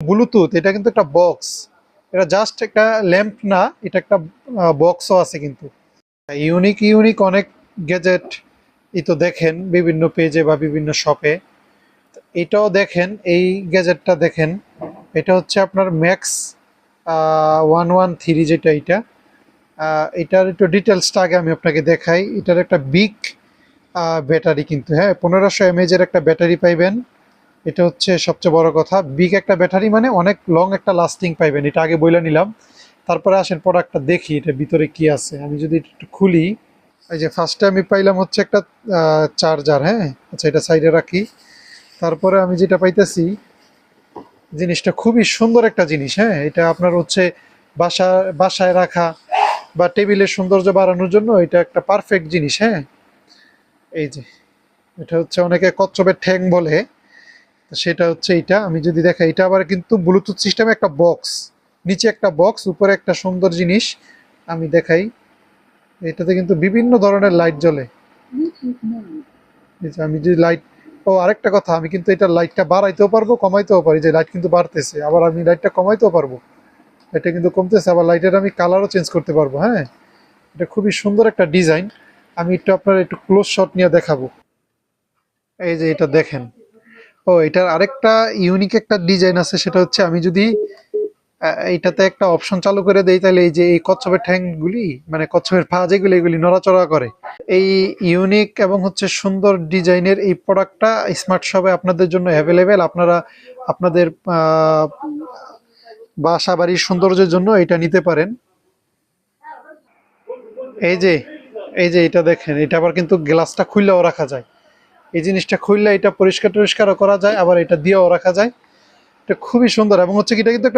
Bluetooth, এটা কিন্তু একটা বক্স। এটা জাস্ট একটা ল্যাম্প না, এটা একটা বক্সও আছে কিন্তু। ইউনিক ইউনিক অনেক গ্যাজেট এই তো দেখেন বিভিন্ন পেজে বা বিভিন্ন শপে। এটাও দেখেন, এই গ্যাজেটটা দেখেন, এটা হচ্ছে আপনার ম্যাক্স 113 যেটা এটা। এটার একটু ডিটেলসটা আগে আমি আপনাকে দেখাই। এটার একটা বিগ ব্যাটারি কিন্তু, হ্যাঁ, 1500 mAh এর একটা ব্যাটারি পাইবেন। এটা হচ্ছে সবচেয়ে বড় কথা, বিগ একটা ব্যাটারি মানে অনেক লং একটা লাস্টিং পাইবেন, এটা আগে বলে নিলাম। তারপরে আসেন প্রোডাক্টটা দেখি এটা ভিতরে কি আছে। আমি যদি একটু খুলি, এই যে ফার্স্টে আমি পাইলাম হচ্ছে একটা চার্জার, হ্যাঁ, আচ্ছা এটা সাইডে রাখি। তারপরে আমি যেটা পাইতেছি, জিনিসটা খুবই সুন্দর একটা জিনিস, হ্যাঁ, এটা আপনার হচ্ছে বাসায় রাখা বা টেবিলের সৌন্দর্য বাড়ানোর জন্য এটা একটা পারফেক্ট জিনিস, হ্যাঁ। এই যে এটা হচ্ছে অনেকে কচ্ছপের ঠ্যাং বলে, তো সেটা হচ্ছে এটা। আমি যদি দেখাই, এটা আবার কিন্তু ব্লুটুথ সিস্টেমে একটা বক্স, নিচে একটা বক্স, উপরে একটা সুন্দর জিনিস। আমি দেখাই, এটাতে কিন্তু বিভিন্ন ধরনের লাইট জ্বলে। এই যে আমি যদি লাইট, ও আরেকটা কথা, আমি কিন্তু এটা লাইটটা বাড়াইতেও পারবো কমাইতেও পারি, যে লাইট কিন্তু বাড়তেছে, আবার আমি লাইটটা কমাইতেও পারবো, এটা কিন্তু কমতেছে, আবার লাইটের আমি কালারও চেঞ্জ করতে পারবো, হ্যাঁ। এটা খুবই সুন্দর একটা ডিজাইন। আমি একটু আপনার একটু ক্লোজ শট নিয়ে দেখাবো। এই যে এটা দেখেন, ও এটার আরেকটা ইউনিক একটা ডিজাইন আছে, সেটা হচ্ছে আমি যদি এইটাতে একটা অপশন চালু করে দেই, তাহলে এই যে এই কচ্ছপের ঠ্যাংগুলি মানে কচ্ছপের পা যেগুলি এগুলি নড়াচড়া করে। এই ইউনিক এবং হচ্ছে সুন্দর ডিজাইনের এই প্রোডাক্টটা স্মার্ট শপে আপনাদের জন্য অ্যাভেলেবেল। আপনারা আপনাদের বাসা বাড়ির সৌন্দর্যের জন্য এটা নিতে পারেন। এই যে এই যে এটা দেখেন, এটা আবার কিন্তু গ্লাসটা খুললেও রাখা যায়। এই জিনিসটা খুললে এটা পরিষ্কার টরিষ্কারও করা যায়, আবার এটা দিয়েও রাখা যায়। এটা খুবই সুন্দর এবং হচ্ছে কি, এটা কিন্তু একটা